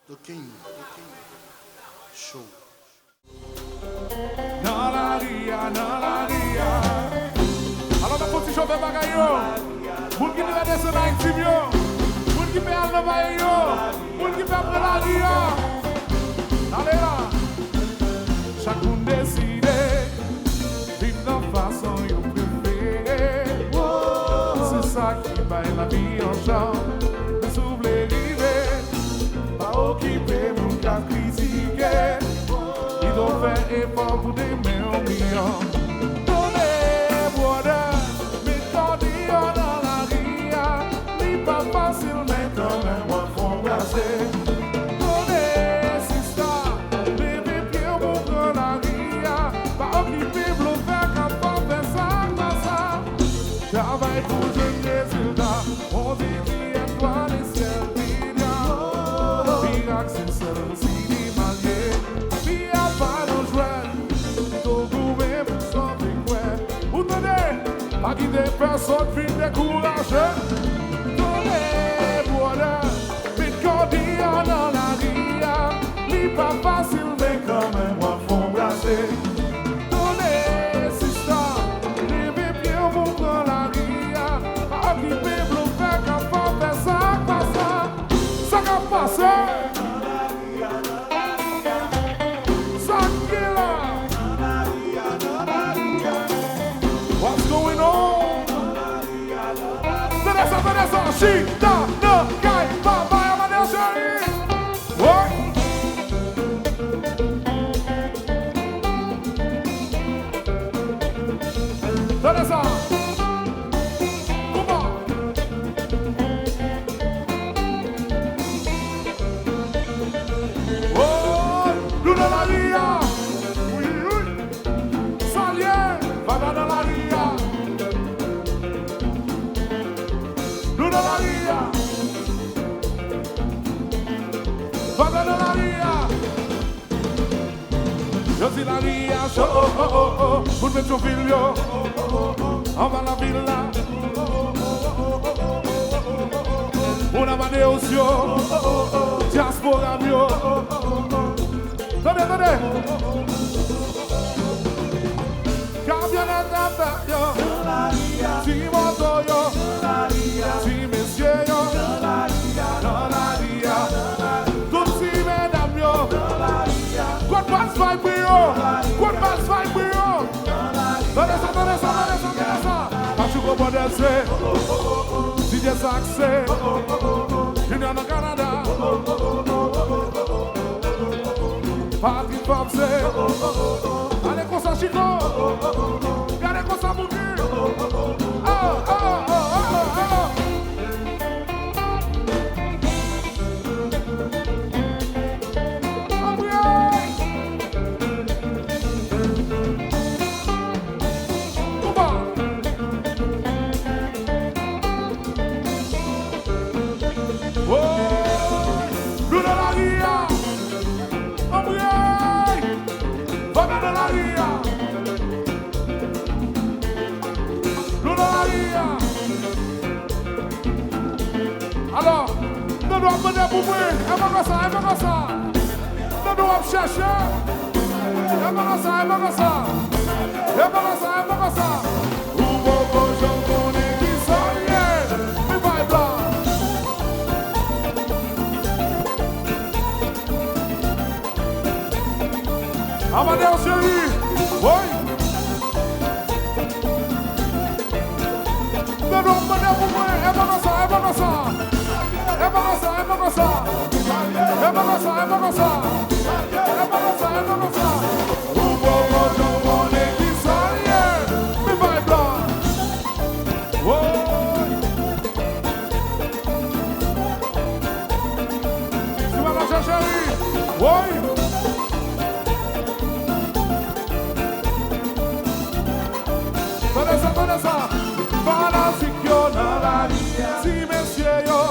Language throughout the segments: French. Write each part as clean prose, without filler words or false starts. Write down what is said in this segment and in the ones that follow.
The King Show. Alors, on continue à faire bagaille. Vous qui devez descendre dans l'intime, vous qui devez aller dans vous qui devez après la vie. Allez là. Chacun décide, vivre dans la façon qu'on préfère. C'est ça qui va la vie en chant. S'ouvre les rivets, pas occupé, mon cas critiqué. Il doit faire effort pour des meilleurs millions. Donnez, voilà, mais quand il y a dans la ria, n'est pas facile, mais quand même, on faut placer. Donnez, c'est ça, levez pied pour prendre la ria, pas occupé, bloquer quand on fait ça, comme ça. Travail pour jeune résultat, on dit qu'il y a toi les ciels brillants. Miracle, c'est seul, si les malliers, il n'y a pas de joie. Tout trouver pour sauver quoi. Vous tenez, pas quitter personne, puis décourager. Donnez, voilà, mais quand il y a dans la ria, n'est pas facile, mais quand même, on faut brasser. Donnez, c'est ça, levez pied pour prendre la ria, pas occupé, bloquer quand on fait ça, pas ça. Ça va passer. What's going on? Vanessa, Chita, no, Kai, Baba, Vanessa. What? Vanessa. Come on. Oh, Luna la Ria. Oui, oui. Salien, va dans la Ria. Luna la Ria. Va dans la Ria. Je dis la Ria, oh oh oh oh, pour mettre ton fil yo. On va la villa. On a mané au sio. Diaspora mio. Tenez. Camioneta yo. Si moto yo. Si monsieur yo. Dans la ria. Tout si mesdames yo. Quoi de passe vai brio. Quoi de passe vai brio. Tenez ça. Quand tu comprends danser. Si j'ai accès. Il y a au Canada. Patrick Foxé. Allez, qu'on s'en chico. Allez, qu'on s'en boucle. Oh. Alors, nous devons venir pour moi. Et pas comme ça. Nous devons chercher. Et pas comme ça. Où bon j'en connais qui sont liés. Mais pas blanc. Amadeus chéri. Oui. Nous devons venir pour moi. Et pas comme ça. É pra gostar. O povo não pode que sair. Me vai blanc. Se vai lá, chéri. Oi. Vanessa. Fala se que eu não daria. Se mexer eu.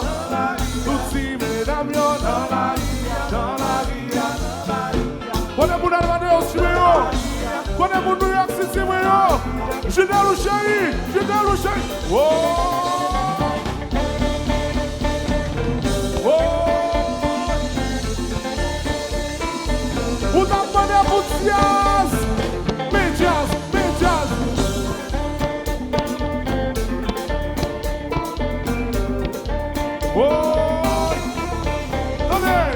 Si mesdames yo dans la ria. Prenez pour la Deus yo. Prenez pour New York City yo. Je dans le chéri. Oh. Boutias. Médias, médias. Oh, allez.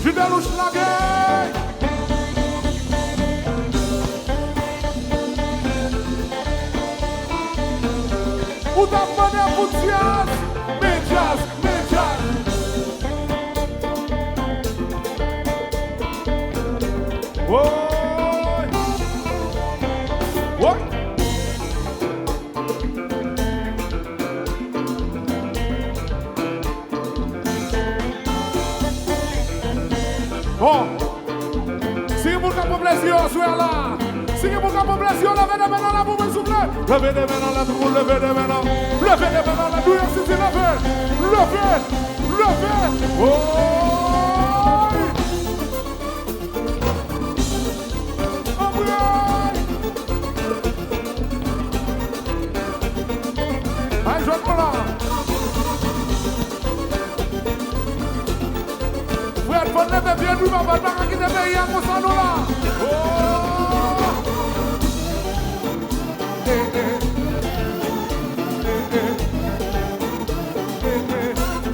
Jules Louchlaguet. O da Mané Boutias. Médias, médias. Oi! Oi! Bom, seguimos com a população, suela. Seguimos com a população, levez les mains là, vous me soufflez. Levez les mains là, tout le monde, levez les mains là. Levez les mains là, New York City, levez. Levez, levez. Oh! Aí, joga pra lá. Fred, pode levar bem do meu barco aqui também, e a moça não lá.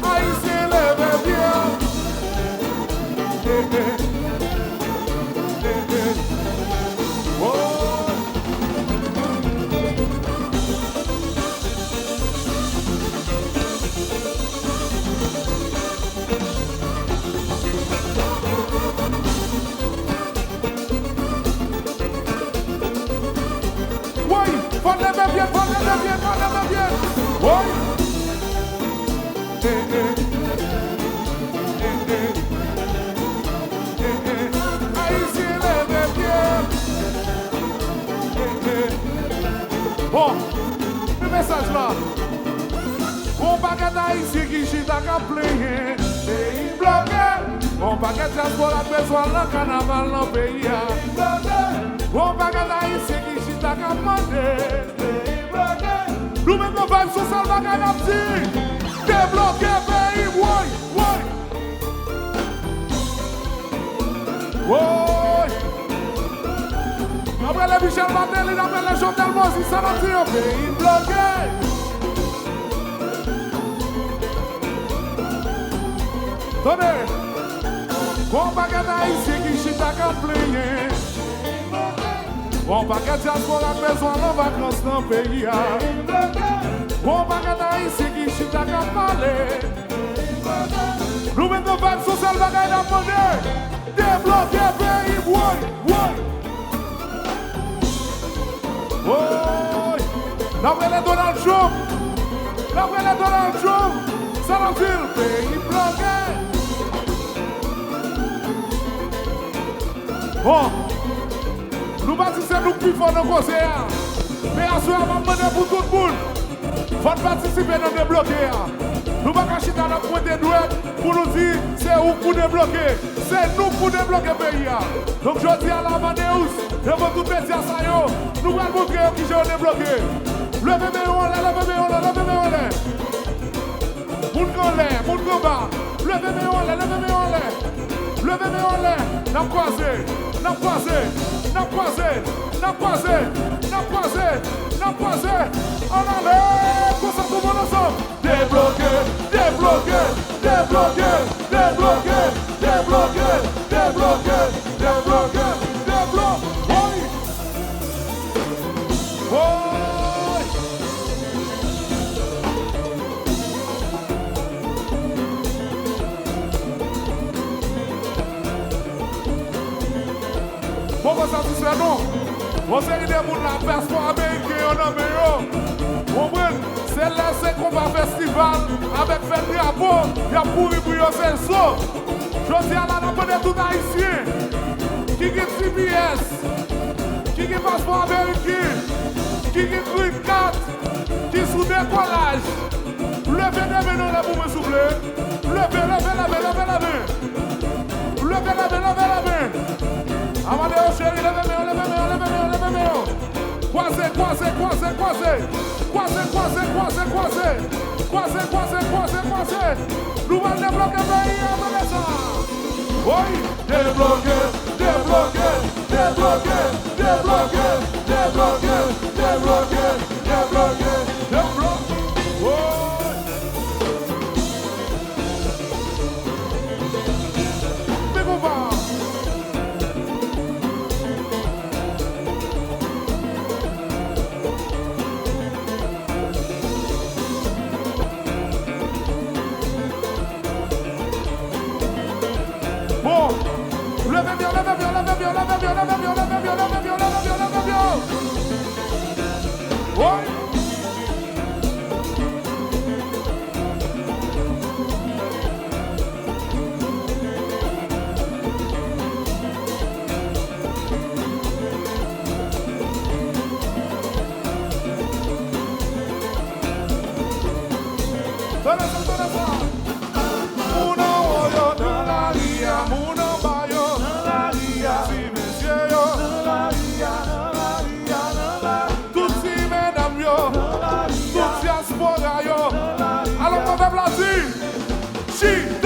Aí se leva bem. Pode levar bien, pode levar bien, pode levar bien. Oi! Aí se leva bien. Bom, que mensagem lá? Um paquete aí seguinte da campanha. Tem bloqueio. Um paquete de diaspora pessoal no carnaval no pays. Um paquete aí seguinte da campanha. Nous même nos vibes sont sales bagailles à petit. Débloqué pays, woy, woy. Woy. Après les Michel Martelly, après les Chantal Mozi, ça va dire pays bloqué. Tenez, bon baguette ici qui chita qu'à plier. Bon paquet de diaspora besoin de vacances dans le pays. Bon paquet ici qui chita qu'à parler. Nous mettons pas de social bagaille à monnaie. Débloquer pays, woy, woy. Woy. D'après les Donald Trump. D'après les Donald Trump. Ça veut dire pays bloqué. Bon. Nous participons nous qui font nos conseils. Mais à ce moment, on pour tout le monde. Il faut participer dans le débloquer. Nous ne pouvons pas acheter dans la pointe de droite pour nous dire c'est où pour débloquer. C'est nous pour débloquer le pays. Donc je dis à la Manéus, devant tout petit assaillant, nous allons montrer qui j'ai débloqué. Levez-moi en l'air, levez-moi en l'air, levez-moi en l'air. Moun en l'air, moun en bas. Levez-moi en l'air, levez-moi en l'air. Levez-moi en l'air. N'a croisé, n'a croisé. N'a croisé, n'a croisé, n'a croisé, n'a croisé. On allait, pour ça tout le monde ensemble. Débloqué, débloqué, débloqué, débloqué, débloqué, débloqué, débloqué, débloqué. Oui. Oui. Bon, ça c'est non. On s'est dit de la passeport américain en Amérique. C'est là c'est qu'on va festival avec Fête Drapeau. Il y a pourri pour y c'est ça. Je dis à la demande tout haïtien. Qui est CBS? Qui est passeport américain? Qui est Green Card? Qui est sous décollage? Levez les mains là pour me souffler. Levez, levez, levez, levez la main. Levez la main, levez la main. Amadeo chéri, levez-moi, levez-moi, levez-moi. Nous allons débloquer le pays, attendez ça. Oui, débloquer, débloquer, débloquer, débloquer, débloquer, débloquer, débloquer, débloquer. Oui. Big over. Bon, levez bien, levez bien, levez bien, levez bien, levez bien, levez bien, levez bien, levez bien, levez bien. Oui. Donnez ça, donnez ça. Uno hoyo dans la ria, uno bayo dans la ria, si monsieur yo dans la ria, tout si mesdames yo, tout diaspora yo, alors mon peuple a dit, chi.